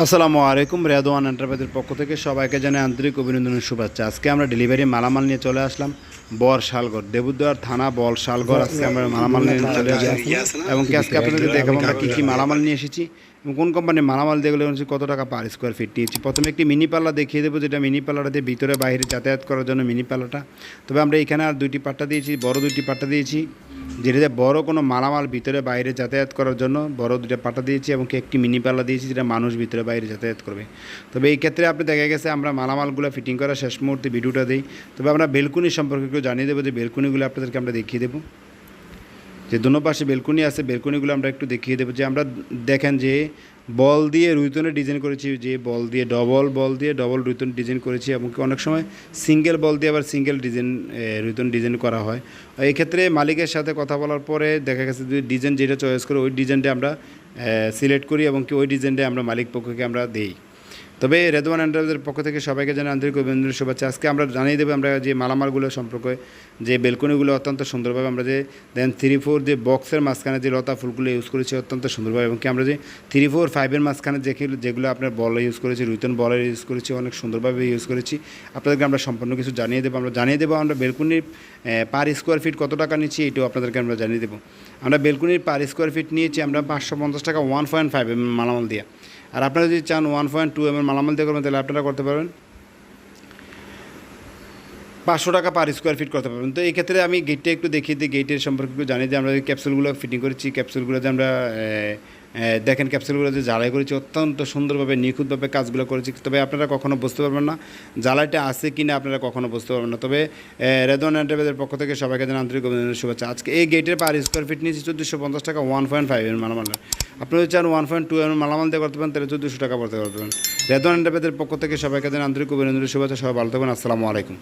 আসসালামু আলাইকুম। রেদওয়ান এন্টারপ্রাইজের পক্ষ থেকে সবাইকে জানাই আন্তরিক অভিনন্দনের শুভেচ্ছা। আজকে আমরা ডেলিভারি মালামাল নিয়ে চলে আসলাম বরশালগড়, দেবুদ্বার থানা বরশালগড়। আজকে আমরা মালামাল নিয়ে চলে আসলাম এবং আজকে আপনাদের দেখাবো আমরা কী কী মালামাল নিয়ে এসেছি এবং কোন কোম্পানির মালামাল যেগুলো হচ্ছে কত টাকা পার স্কোয়ার ফিট নিয়েছি। প্রথমে একটি মিনি পাল্লা দেখিয়ে দেবো, যেটা মিনি পাল্লাটাতে ভিতরে বাইরে যাতায়াত করার জন্য মিনি পাল্লাটা। তবে আমরা এখানে আর দুইটি পাট্টা দিয়েছি, বড় দুইটি পাট্টা দিয়েছি, যেটাতে বড় কোনো মালামাল ভিতরে বাইরে যাতায়াত করার জন্য বড় দুটো পাটা দিয়েছি এবং একটি মিনি পাল্লা দিয়েছি, যেটা মানুষ ভিতরে বাইরে যাতায়াত করবে। তবে এই ক্ষেত্রে আপনি দেখা গেছে আমরা মালামালগুলো ফিটিং করার শেষ মুহূর্তে ভিডিওটা দিই। তবে আমরা বেলকুনি সম্পর্কে একটু জানিয়ে দেবো, যে বেলকুনিগুলো আপনাদেরকে আমরা দেখিয়ে দেবো, যে দোনো পাশে বেলকুনি আছে, বেলকুনিগুলো আমরা একটু দেখিয়ে দেবো। যে আমরা দেখেন যে বল দিয়ে রুইতনের ডিজাইন করেছি, যে বল দিয়ে বল দিয়ে ডবল রুইতন ডিজাইন করেছি, এবং অনেক সময় সিঙ্গেল বল দিয়ে আবার সিঙ্গেল ডিজাইন রুইতন ডিজাইন করা হয়। এই ক্ষেত্রে মালিকের সাথে কথা বলার পরে দেখা গেছে যে ডিজাইন যেটা চয়েস করে ওই ডিজাইনটা আমরা সিলেক্ট করি এবং ওই ডিজাইনটা আমরা মালিক পক্ষকে আমরা দিই। তবে রেদওয়ান এন্টারপ্রাইজের পক্ষ থেকে সবাইকে জানাই আন্তরিক অভিনন্দনের শুভেচ্ছা। আজকে আমরা জানিয়ে দেবো আমরা যে মালামালগুলো সম্পর্কে, যে বেলকনিগুলো অত্যন্ত সুন্দরভাবে আমরা যে দেন 3-4 যে বক্সের মাঝখানে যে লতা ফুলগুলো ইউজ করেছি অত্যন্ত সুন্দরভাবে, এবং কি আমরা যে 3-4-5-এর মাঝখানে যেগুলো আপনার বল ইউজ করেছি, রুইতন বলের ইউজ করেছি, অনেক সুন্দরভাবে ইউজ করেছি। আপনাদেরকে আমরা সম্পূর্ণ কিছু জানিয়ে দেবো। আমরা বেলকনির পার স্কোয়ার ফিট কত টাকা নিচ্ছি এটাও আপনাদেরকে আমরা জানিয়ে দেবো। আমরা বেলকনির পার স্কোয়ার ফিট নিয়েছি আমরা 550 টাকা 1.5 মালামাল দিয়ে। আর আপনারা যদি চান 1.2 মালামাল দিয়ে করবেন তাহলে আপনারা করতে পারবেন 500 টাকা পার স্কোয়ার ফিট করতে পারবেন। তো এই ক্ষেত্রে আমি গেটটা একটু দেখিয়ে দিই, গেটের সম্পর্কে একটু জানিয়ে দিই। আমরা যে ক্যাপসুলগুলো ফিটিং করেছি, ক্যাপসুলগুলোতে আমরা দেখেন ক্যাপসুলগুলো যে জ্বালাই করেছি অত্যন্ত সুন্দরভাবে নিখুঁতভাবে কাজগুলো করেছি। তবে আপনারা কখনো বুঝতে পারবেন না জ্বালাইটা আছে কি না, আপনারা কখনো বুঝতে পারবেন না। তবে রেদওয়ান এন্টারপ্রাইজের পক্ষ থেকে সবাইকে জানাই আন্তরিক অভিনন্দনের শুভেচ্ছা। আজকে এই গেটের পার স্কোয়ার ফিট নিয়েছি 1450 টাকা 1.5 মালামাল। আপনি যদি চান 1.2 মালামাল দিয়ে করতে পারেন তাহলে 1400 টাকা করতে পারবেন। রেদওয়ান এন্টারপ্রাইজের পক্ষ থেকে সবাইকে জানাই আন্তরিক অভিনন্দনের শুভেচ্ছা। সবাই ভালো থাকবেন। আসসালামু আলাইকুম।